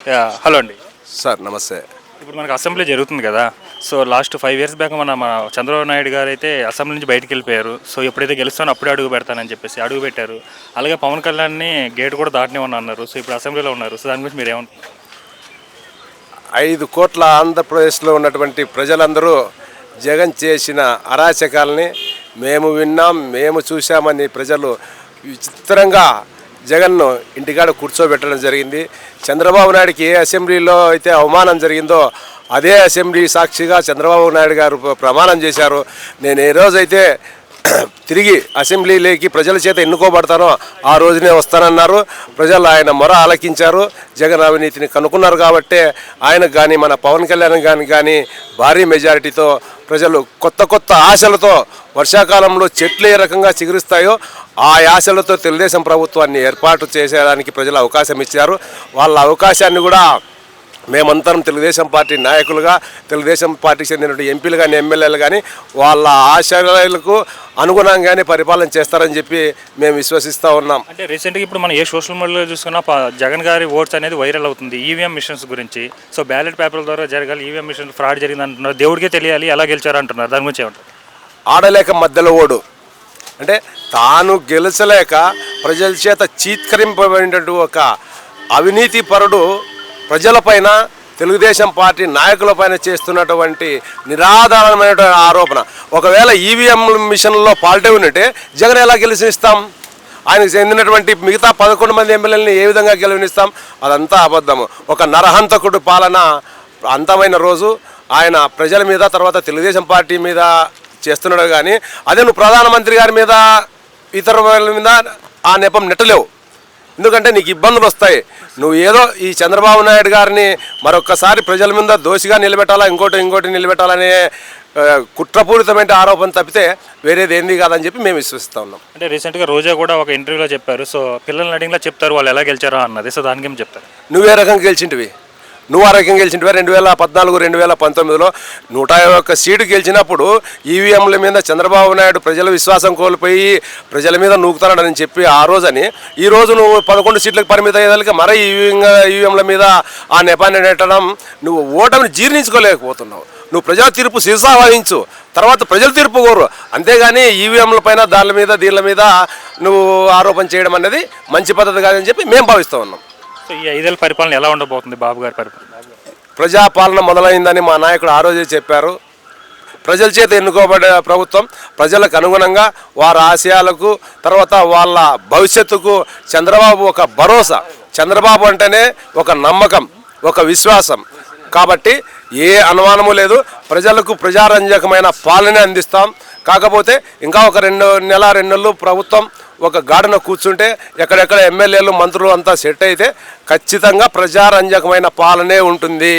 Hello అండి. Sir నమస్తే. ఇప్పుడు మనకు అసెంబ్లీ జరుగుతుంది కదా. సో లాస్ట్ 5 years బ్యాక్ మన చంద్రబాబు నాయుడు గారు అయితే అసెంబ్లీ నుంచి బయటకు వెళ్ళిపోయారు. సో ఎప్పుడైతే గెలుస్తానో అప్పుడే అడుగు పెడతానని చెప్పేసి అడుగు పెట్టారు. అలాగే పవన్ కళ్యాణ్ని గేట్ కూడా దాటనివ్వని అన్నారు. సో ఇప్పుడు అసెంబ్లీలో ఉన్నారు. సో దాని గురించి మీరు ఏమంటారు? 5 కోట్ల ఆంధ్రప్రదేశ్లో ఉన్నటువంటి ప్రజలందరూ జగన్ చేసిన అరాచకాలని మేము విన్నాం, మేము చూసామని ప్రజలు విచిత్రంగా జగన్ను ఇంటికాడ కూర్చోబెట్టడం జరిగింది. చంద్రబాబు నాయుడికి ఏ అసెంబ్లీలో అయితే అవమానం జరిగిందో అదే అసెంబ్లీ సాక్షిగా చంద్రబాబు నాయుడు గారు ప్రమాణం చేశారు. నేను ఏ రోజైతే తిరిగి అసెంబ్లీలోకి ప్రజల చేత ఎన్నుకోబడతానో ఆ రోజునే వస్తానన్నారు. ప్రజలు ఆయన మొర ఆలకించారు. జగన్ అవినీతిని కనుక్కున్నారు కాబట్టే ఆయనకు కానీ మన పవన్ కళ్యాణ్ కానీ భారీ మెజారిటీతో ప్రజలు కొత్త కొత్త ఆశలతో వర్షాకాలంలో చెట్లు ఏ రకంగా చిగురిస్తాయో ఆ ఆశలతో తెలుగుదేశం ప్రభుత్వాన్ని ఏర్పాటు చేసేదానికి ప్రజలు అవకాశం ఇచ్చారు. వాళ్ళ అవకాశాన్ని కూడా మేమంతరం తెలుగుదేశం పార్టీ నాయకులుగా, తెలుగుదేశం పార్టీకి చెందిన ఎంపీలు కానీ ఎమ్మెల్యేలు కానీ వాళ్ళ ఆశయాలకు అనుగుణంగానే పరిపాలన చేస్తారని చెప్పి మేము విశ్వసిస్తూ ఉన్నాం. అంటే రీసెంట్గా ఇప్పుడు మనం ఏ సోషల్ మీడియాలో చూసుకున్నా జగన్ గారి ఓట్స్ అనేది వైరల్ అవుతుంది ఈవీఎం మిషన్స్ గురించి. సో బ్యాలెట్ పేపర్ల ద్వారా జరగాలి, ఈవీఎం మిషన్ ఫ్రాడ్ జరిగింది అంటున్నారు. దేవుడికే తెలియాలి ఎలా గెలిచారు అంటున్నారు. దాని గురించి ఏమంటారు? ఆడలేక మధ్యలో ఓడు అంటే తాను గెలిచలేక ప్రజల చేత చీత్కరింపబడినటువంటి ఒక అవినీతి పరుడు ప్రజలపైన, తెలుగుదేశం పార్టీ నాయకులపైన చేస్తున్నటువంటి నిరాధారమైన ఆరోపణ. ఒకవేళ ఈవీఎం మిషన్లో ఫాల్టే ఉన్నట్టే జగన్ ఎలా గెలిచిస్తాం? ఆయనకు చెందినటువంటి మిగతా 11 మంది ఎమ్మెల్యేలని ఏ విధంగా గెలిపిస్తాం? అదంతా అబద్ధము. ఒక నరహంతకుడు పాలన అంతమైన రోజు ఆయన ప్రజల మీద, తర్వాత తెలుగుదేశం పార్టీ మీద చేస్తున్నాడు. కానీ అదే నువ్వు ప్రధానమంత్రి గారి మీద, ఇతర వాళ్ళ మీద ఆ నెపం నెట్టలేవు. ఎందుకంటే నీకు ఇబ్బందులు వస్తాయి. నువ్వు ఏదో ఈ చంద్రబాబు నాయుడు గారిని మరొకసారి ప్రజల మీద దోషిగా నిలబెట్టాలా, ఇంకోటి నిలబెట్టాలనే కుట్రపూరితమైన ఆరోపణ తప్పితే వేరేది ఏంది కాదని చెప్పి మేము విశ్వసిస్తూ ఉన్నాం. అంటే రీసెంట్గా రోజా కూడా ఒక ఇంటర్వ్యూలో చెప్పారు. సో పిల్లల్ని అడిగినా చెప్తారు వాళ్ళు ఎలా గెలిచారో అన్నది. సో దానికి ఏం చెప్తారు? నువ్వే రకంగా గెలిచింటివి? నువ్వు ఆ రకంగా గెలిచింటివా? 2014, 2019లో 101 సీటు గెలిచినప్పుడు ఈవీఎంల మీద చంద్రబాబు నాయుడు ప్రజల విశ్వాసం కోల్పోయి ప్రజల మీద నూకుతాడని చెప్పి ఆ రోజని ఈరోజు నువ్వు 11 సీట్లకు పరిమితం అయ్యేదానికి మరీ ఈవీఎంల మీద ఆ నెపాన్ని నెట్టడం, నువ్వు ఓటమిని జీర్ణించుకోలేకపోతున్నావు. నువ్వు ప్రజల తీర్పు శిరసావహించు, తర్వాత ప్రజల తీర్పు కోరు. అంతేగాని ఈవీఎంల పైన దీళ్ళ మీద నువ్వు ఆరోపణ చేయడం అనేది మంచి పద్ధతి కాదని చెప్పి మేము భావిస్తూ ఉన్నాం. సో ఈ 5 ఏళ్ళ పరిపాలన ఎలా ఉండబోతుంది బాబు గారి పరిపాలన? ప్రజాపాలన మొదలైందని మా నాయకుడు ఆ రోజే చెప్పారు. ప్రజల చేత ఎన్నుకోబడే ప్రభుత్వం ప్రజలకు అనుగుణంగా వారి ఆశయాలకు, తర్వాత వాళ్ళ భవిష్యత్తుకు చంద్రబాబు ఒక భరోసా. చంద్రబాబు అంటేనే ఒక నమ్మకం, ఒక విశ్వాసం. కాబట్టి ఏ అనుమానము లేదు. ప్రజలకు ప్రజారంజకమైన పాలనే అందిస్తాం. కాకపోతే ఇంకా ఒక 2 నెలలు ప్రభుత్వం ఒక గాడిన కూర్చుంటే ఎక్కడెక్కడ ఎమ్మెల్యేలు, మంత్రులు అంతా సెట్ అయితే ఖచ్చితంగా ప్రజారంజకమైన పాలనే ఉంటుంది.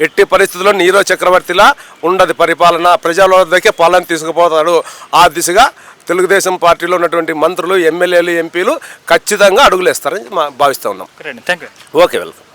ఎట్టి పరిస్థితుల్లో నీరో చక్రవర్తిలా ఉండదు పరిపాలన. ప్రజల వద్దకే పాలన తీసుకుపోతాడు. ఆ దిశగా తెలుగుదేశం పార్టీలో ఉన్నటువంటి మంత్రులు, ఎమ్మెల్యేలు, ఎంపీలు ఖచ్చితంగా అడుగులేస్తారని భావిస్తూ ఉన్నాం. Thank you. Okay, welcome.